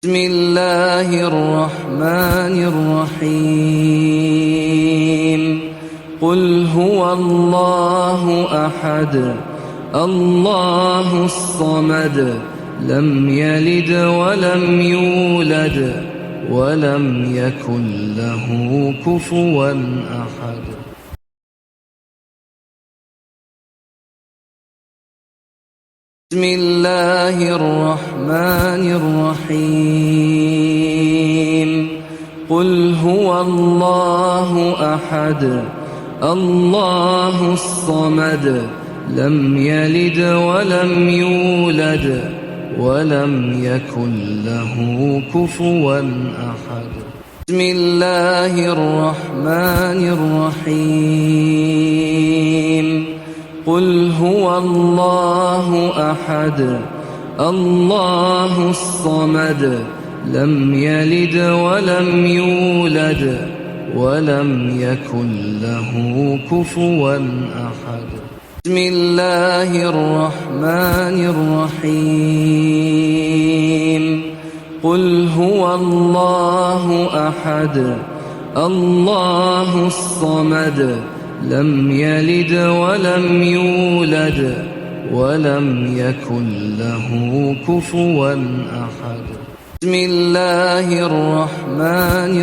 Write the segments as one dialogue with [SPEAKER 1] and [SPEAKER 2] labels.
[SPEAKER 1] بسم الله الرحمن الرحيم قل هو الله أحد الله الصمد لم يلد ولم يولد ولم يكن له كفوا أحد. بسم الله الرحمن الرحيم قل هو الله أحد الله الصمد لم يلد ولم يولد ولم يكن له كفوا أحد. بسم الله الرحمن الرحيم قل هو الله أحد الله الصمد لم يلد ولم يولد ولم يكن له كفوا أحد. بسم الله الرحمن الرحيم قل هو الله أحد الله الصمد لم يلد ولم يولد ولم يكن له كفوا أحد. بسم الله الرحمن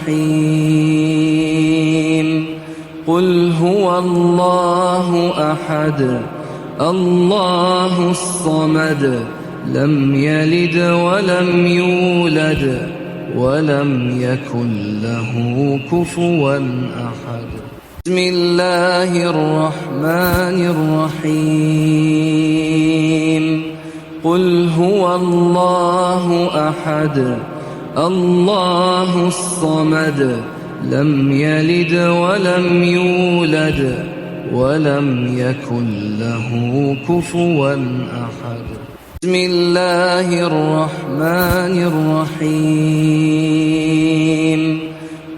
[SPEAKER 1] الرحيم قل هو الله أحد الله الصمد لم يلد ولم يولد ولم يكن له كفوا أحد. بسم الله الرحمن الرحيم قل هو الله أحد الله الصمد لم يلد ولم يولد ولم يكن له كفوا أحد. بسم الله الرحمن الرحيم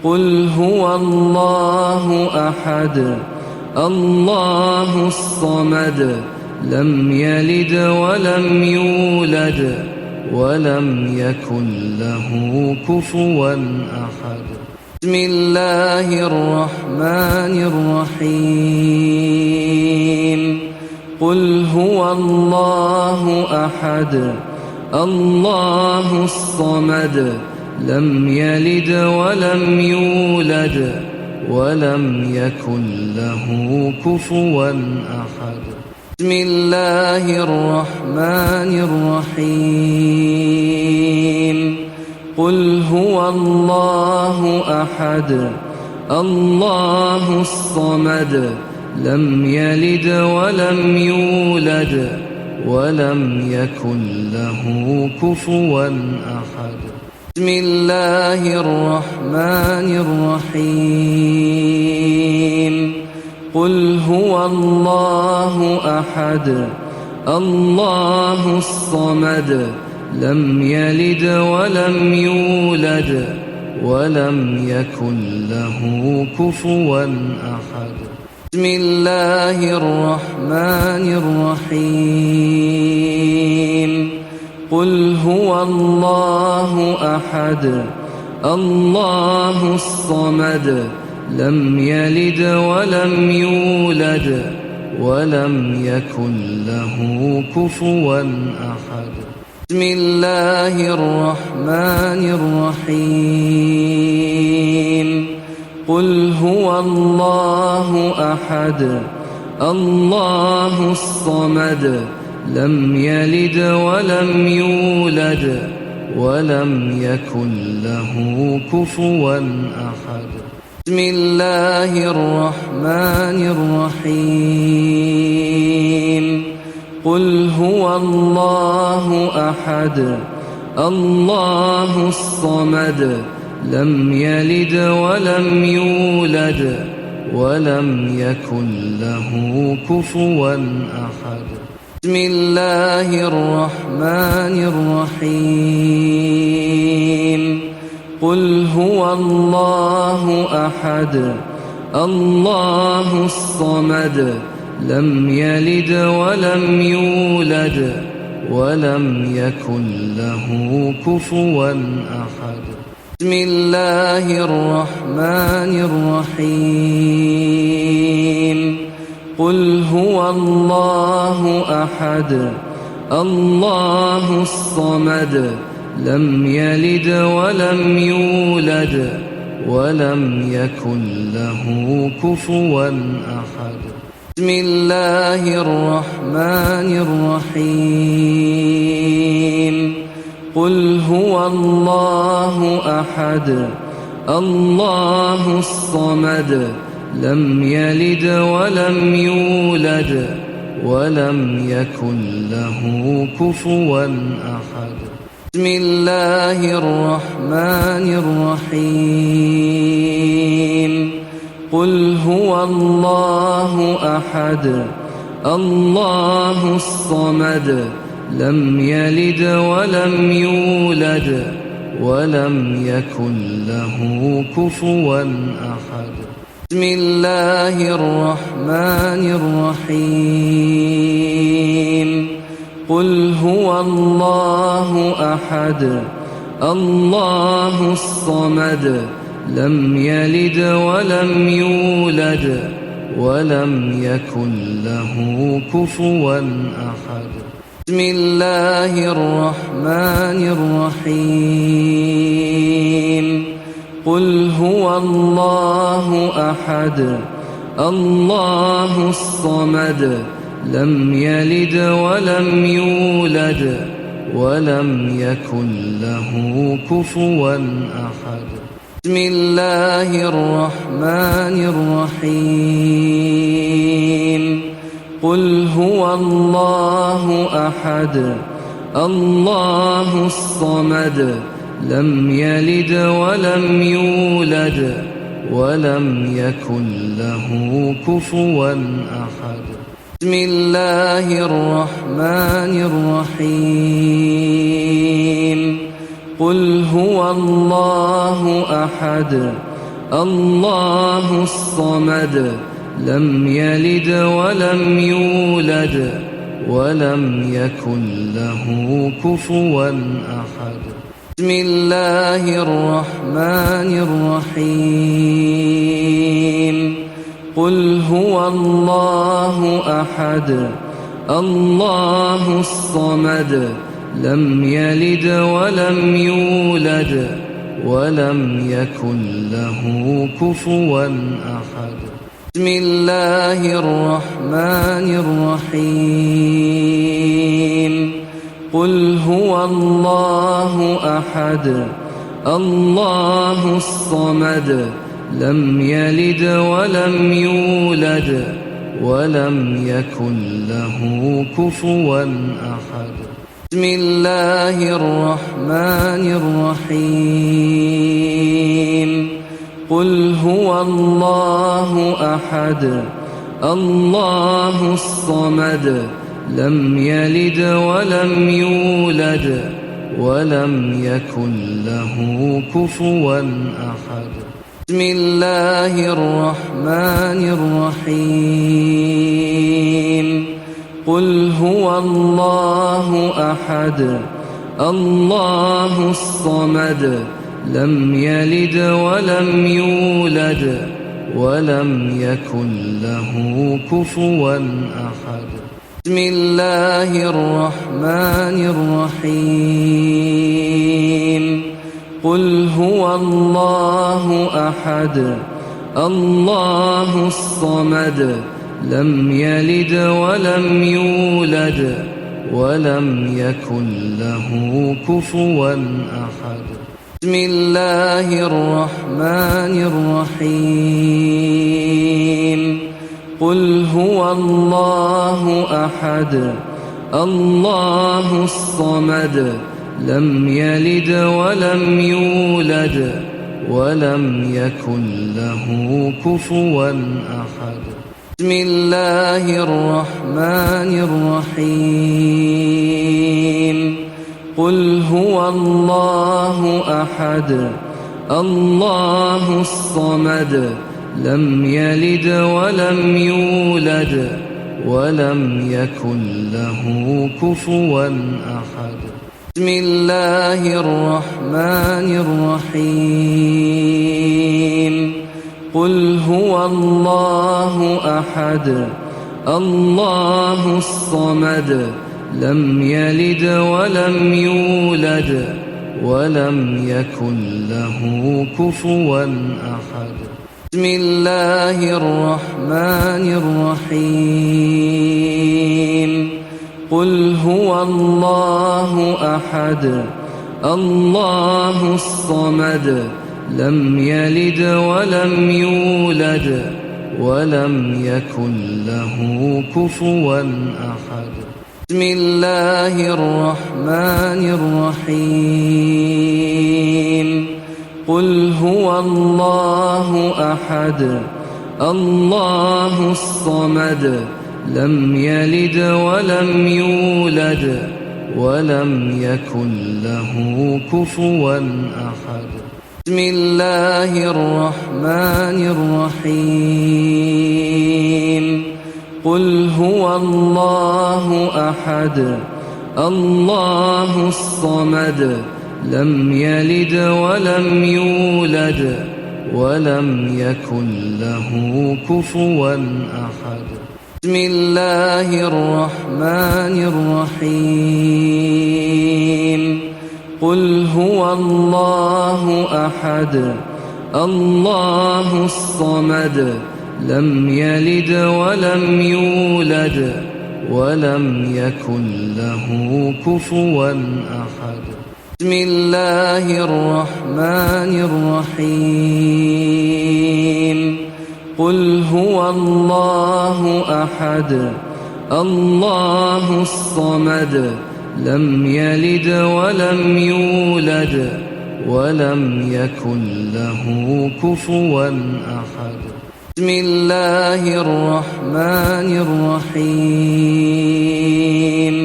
[SPEAKER 1] قل هو الله أحد الله الصمد لم يلد ولم يولد ولم يكن له كفوا أحد. بسم الله الرحمن الرحيم قل هو الله أحد الله الصمد لم يلد ولم يولد ولم يكن له كفوا أحد. بسم الله الرحمن الرحيم قل هو الله أحد الله الصمد لم يلد ولم يولد ولم يكن له كفوا أحد. بسم الله الرحمن الرحيم قل هو الله أحد الله الصمد لم يلد ولم يولد ولم يكن له كفوا أحد. بسم الله الرحمن الرحيم قل هو الله أحد الله الصمد لم يلد ولم يولد ولم يكن له كفوا أحد. بسم الله الرحمن الرحيم قل هو الله أحد الله الصمد لم يلد ولم يولد ولم يكن له كفوا أحد. بسم الله الرحمن الرحيم قل هو الله أحد الله الصمد لم يلد ولم يولد ولم يكن له كفوا أحد. بسم الله الرحمن الرحيم قل هو الله أحد الله الصمد لم يلد ولم يولد ولم يكن له كفوا أحد. بسم الله الرحمن الرحيم. قل هو الله أحد الله الصمد لم يلد ولم يولد ولم يكن له كفوا أحد. بسم الله الرحمن الرحيم. قل هو الله أحد الله الصمد لم يلد ولم يولد ولم يكن له كفوا أحد. بسم الله الرحمن الرحيم. قل هو الله أحد الله الصمد لم يلد ولم يولد ولم يكن له كفوا أحد. بسم الله الرحمن الرحيم. قل هو الله أحد الله الصمد لم يلد ولم يولد ولم يكن له كفوا أحد. بسم الله الرحمن الرحيم. قل هو الله أحد الله الصمد لم يلد ولم يولد ولم يكن له كفوا أحد. بسم الله الرحمن الرحيم. قل هو الله أحد الله الصمد لم يلد ولم يولد ولم يكن له كفوا أحد. بسم الله الرحمن الرحيم. قل هو الله أحد الله الصمد لم يلد ولم يولد ولم يكن له كفوا أحد. بسم الله الرحمن الرحيم. قل هو الله أحد الله الصمد لم يلد ولم يولد ولم يكن له كفوا أحد. بسم الله الرحمن الرحيم. قل هو الله أحد الله الصمد لم يلد ولم يولد ولم يكن له كفوا أحد. بسم الله الرحمن الرحيم. قل هو الله أحد الله الصمد لم يلد ولم يولد ولم يكن له كفوا أحد. بسم الله الرحمن الرحيم. قل هو الله أحد الله الصمد لم يلد ولم يولد ولم يكن له كفوا أحد. بسم الله الرحمن الرحيم. قل هو الله أحد الله الصمد لم يلد ولم يولد ولم يكن له كفوا أحد. بسم الله الرحمن الرحيم. قل هو الله أحد الله الصمد لم يلد ولم يولد ولم يكن له كفوا أحد. بسم الله الرحمن الرحيم. قل هو الله أحد الله الصمد لم يلد ولم يولد ولم يكن له كفوا أحد. بسم الله الرحمن الرحيم. قل هو الله أحد الله الصمد لم يلد ولم يولد ولم يكن له كفوا أحد. بسم الله الرحمن الرحيم. قل هو الله أحد الله الصمد لم يلد ولم يولد ولم يكن له كفوا أحد. بسم الله الرحمن الرحيم. قل هو الله أحد الله الصمد لم يلد ولم يولد ولم يكن له كفوا أحد. بسم الله الرحمن الرحيم. قل هو الله أحد الله الصمد لم يلد ولم يولد ولم يكن له كفوا أحد. بسم الله الرحمن الرحيم. قل هو الله أحد الله الصمد لم يلد ولم يولد ولم يكن له كفوا أحد. بسم الله الرحمن الرحيم. قل هو الله أحد الله الصمد لم يلد ولم يولد ولم يكن له كفوا أحد. بسم الله الرحمن الرحيم.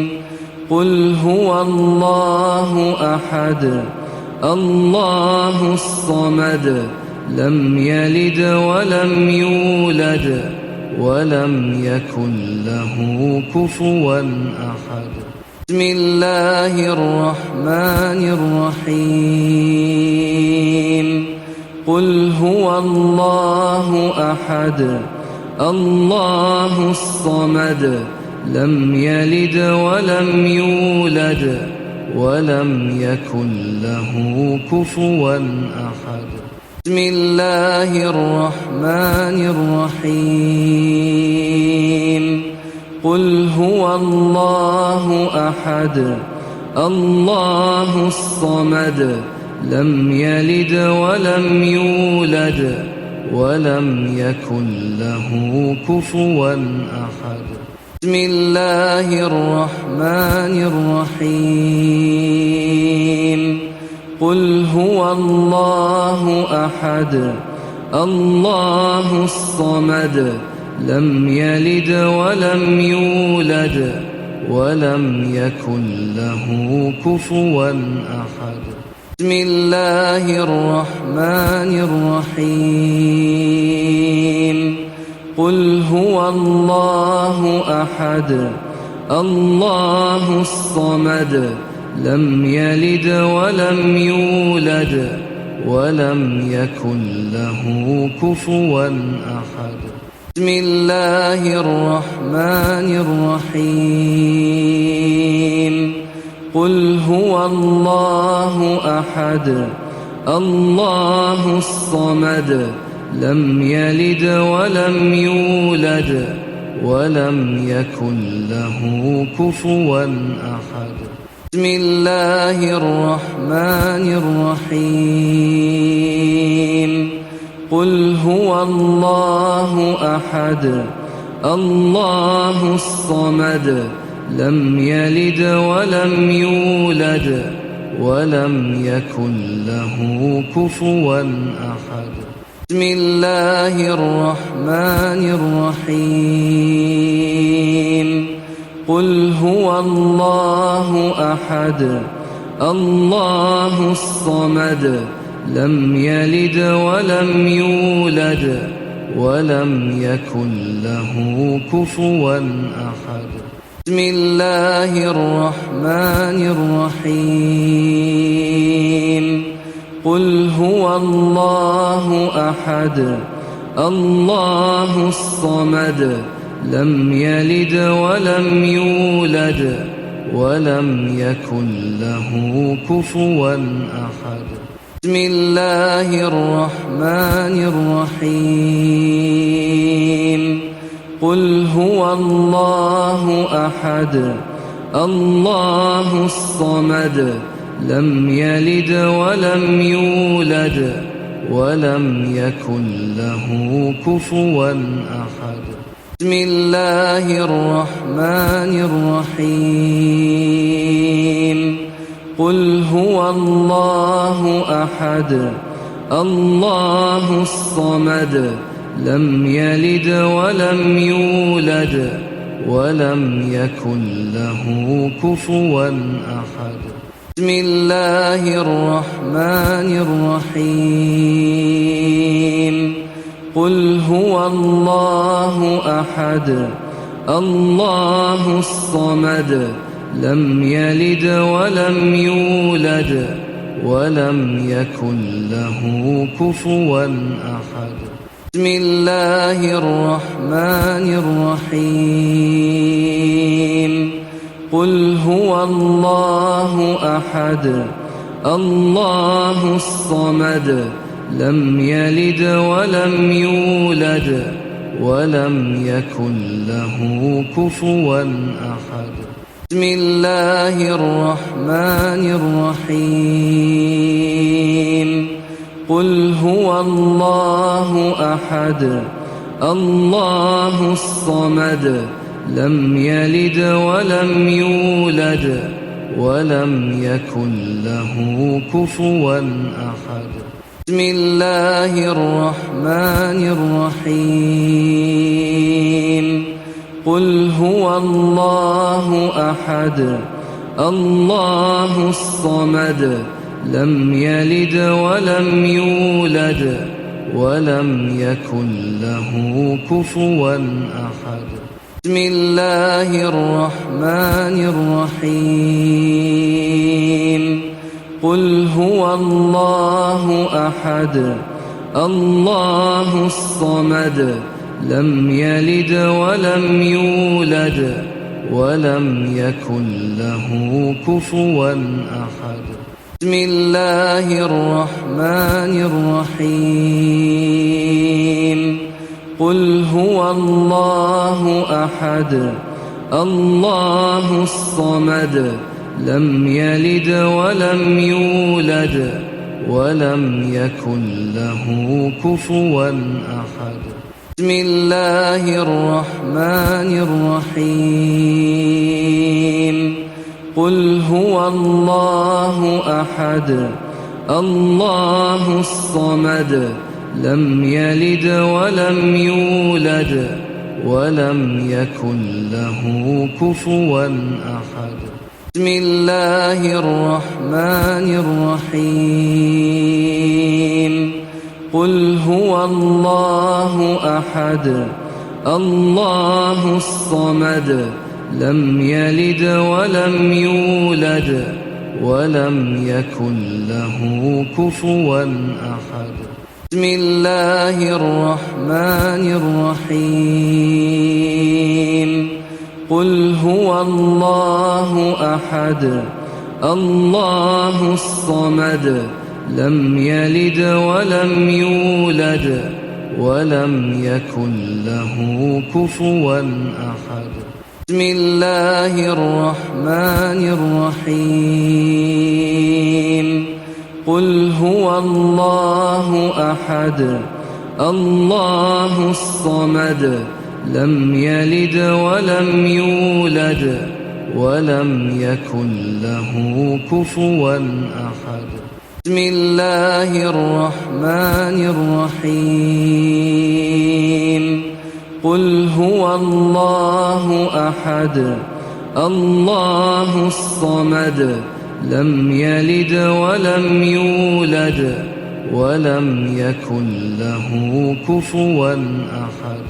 [SPEAKER 1] قل هو الله أحد الله الصمد لم يلد ولم يولد ولم يكن له كفوا أحد. بسم الله الرحمن الرحيم. قل هو الله أحد الله الصمد لم يلد ولم يولد ولم يكن له كفوا أحد. بسم الله الرحمن الرحيم. قل هو الله أحد الله الصمد لم يلد ولم يولد ولم يكن له كفوا أحد. بسم الله الرحمن الرحيم. قل هو الله أحد الله الصمد لم يلد ولم يولد ولم يكن له كفوا أحد. بسم الله الرحمن الرحيم. قل هو الله أحد الله الصمد لم يلد ولم يولد ولم يكن له كفوا أحد. بسم الله الرحمن الرحيم. قل هو الله أحد الله الصمد لم يلد ولم يولد ولم يكن له كفوا أحد. بسم الله الرحمن الرحيم. قل هو الله أحد الله الصمد لم يلد ولم يولد ولم يكن له كفوا أحد. بسم الله الرحمن الرحيم. قل هو الله أحد الله الصمد لم يلد ولم يولد ولم يكن له كفوا أحد. بسم الله الرحمن الرحيم. قل هو الله أحد الله الصمد لم يلد ولم يولد ولم يكن له كفوا أحد. بسم الله الرحمن الرحيم. قل هو الله أحد الله الصمد لم يلد ولم يولد ولم يكن له كفوا أحد. بسم الله الرحمن الرحيم. قل هو الله أحد الله الصمد لم يلد ولم يولد ولم يكن له كفوا أحد. بسم الله الرحمن الرحيم. قل هو الله أحد الله الصمد لم يلد ولم يولد ولم يكن له كفوا أحد. بسم الله الرحمن الرحيم. قل هو الله أحد الله الصمد لم يلد ولم يولد ولم يكن له كفوا أحد. بسم الله الرحمن الرحيم. قل هو الله أحد الله الصمد لم يلد ولم يولد ولم يكن له كفوا أحد. بسم الله الرحمن الرحيم. قل هو الله أحد الله الصمد لم يلد ولم يولد ولم يكن له كفوا أحد. بسم الله الرحمن الرحيم. قل هو الله أحد الله الصمد لم يلد ولم يولد ولم يكن له كفوا أحد. بسم الله الرحمن الرحيم. قل هو الله أحد الله الصمد لم يلد ولم يولد ولم يكن له كفوا أحد. بسم الله الرحمن الرحيم. قل هو الله أحد الله الصمد لم يلد ولم يولد ولم يكن له كفوا أحد. بسم الله الرحمن الرحيم. قل هو الله أحد الله الصمد لم يلد ولم يولد ولم يكن له كفوا أحد. بسم الله الرحمن الرحيم. قل هو الله أحد الله الصمد لم يلد ولم يولد ولم يكن له كفوا أحد. بسم الله الرحمن الرحيم. قل هو الله أحد الله الصمد لم يلد ولم يولد ولم يكن له كفوا أحد. بسم الله الرحمن الرحيم. قل هو الله أحد الله الصمد لم يلد ولم يولد ولم يكن له كفوا أحد.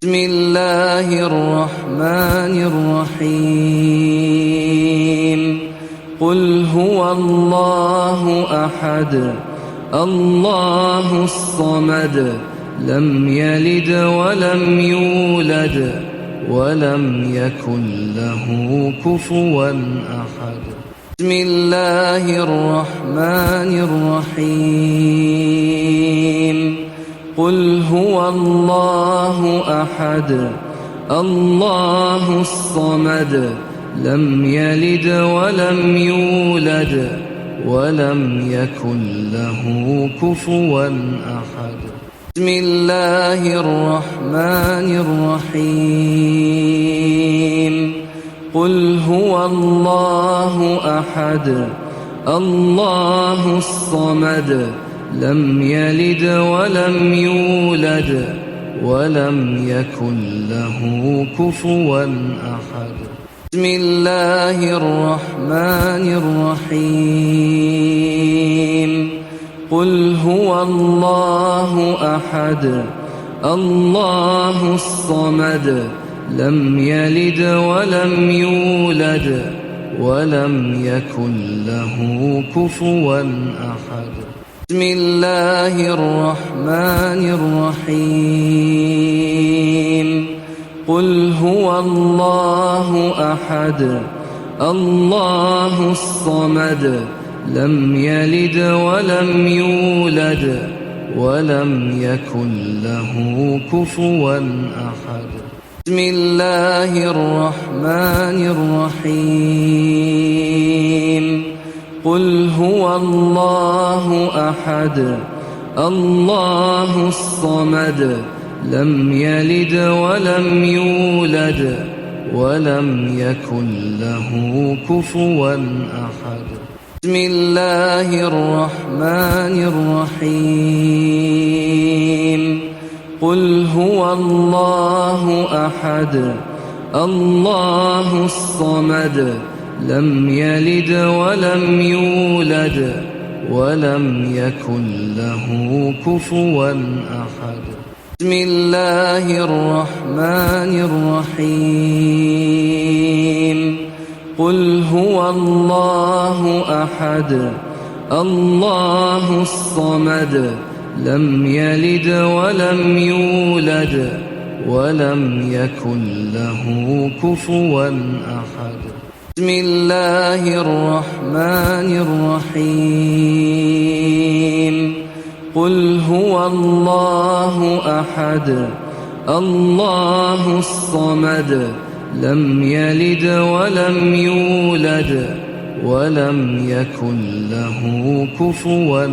[SPEAKER 1] بسم الله الرحمن الرحيم. قل هو الله أحد الله الصمد لم يلد ولم يولد ولم يكن له كفوا أحد. بسم الله الرحمن الرحيم. قل هو الله أحد الله الصمد لم يلد ولم يولد ولم يكن له كفوا أحد. بسم الله الرحمن الرحيم. قل هو الله أحد الله الصمد لم يلد ولم يولد ولم يكن له كفوا أحد. بسم الله الرحمن الرحيم. قل هو الله أحد الله الصمد لم يلد ولم يولد ولم يكن له كفوا أحد. بسم الله الرحمن الرحيم. قل هو الله أحد الله الصمد لم يلد ولم يولد ولم يكن له كفوا أحد. بسم الله الرحمن الرحيم. قل هو الله أحد الله الصمد لم يلد ولم يولد ولم يكن له كفوا أحد. بسم الله الرحمن الرحيم. قل هو الله أحد الله الصمد لم يلد ولم يولد ولم يكن له كفوا أحد. بسم الله الرحمن الرحيم. قل هو الله أحد الله الصمد لم يلد ولم يولد ولم يكن له كفوا أحد. بسم الله الرحمن الرحيم. قل هو الله أحد الله الصمد لم يلد ولم يولد ولم يكن له كفوا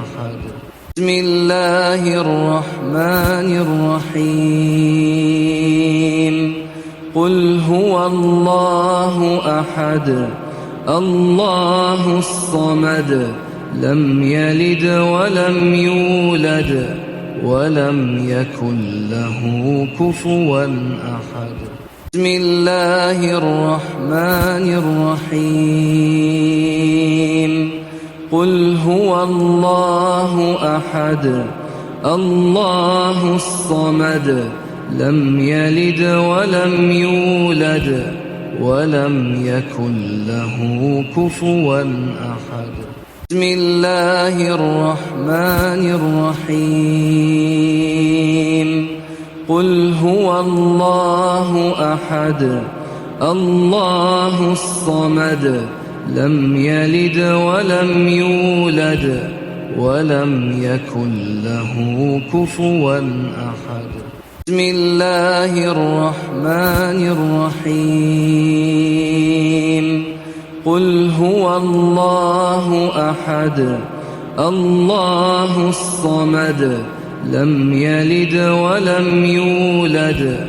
[SPEAKER 1] أحد. بسم الله الرحمن الرحيم. قل هو الله أحد الله الصمد لم يلد ولم يولد ولم يكن له كفوا أحد. بسم الله الرحمن الرحيم. قل هو الله أحد الله الصمد لم يلد ولم يولد ولم يكن له كفوا أحد. بسم الله الرحمن الرحيم. قل هو الله أحد الله الصمد لم يلد ولم يولد ولم يكن له كفوا أحد. بسم الله الرحمن الرحيم. قل هو الله أحد الله الصمد لم يلد ولم يولد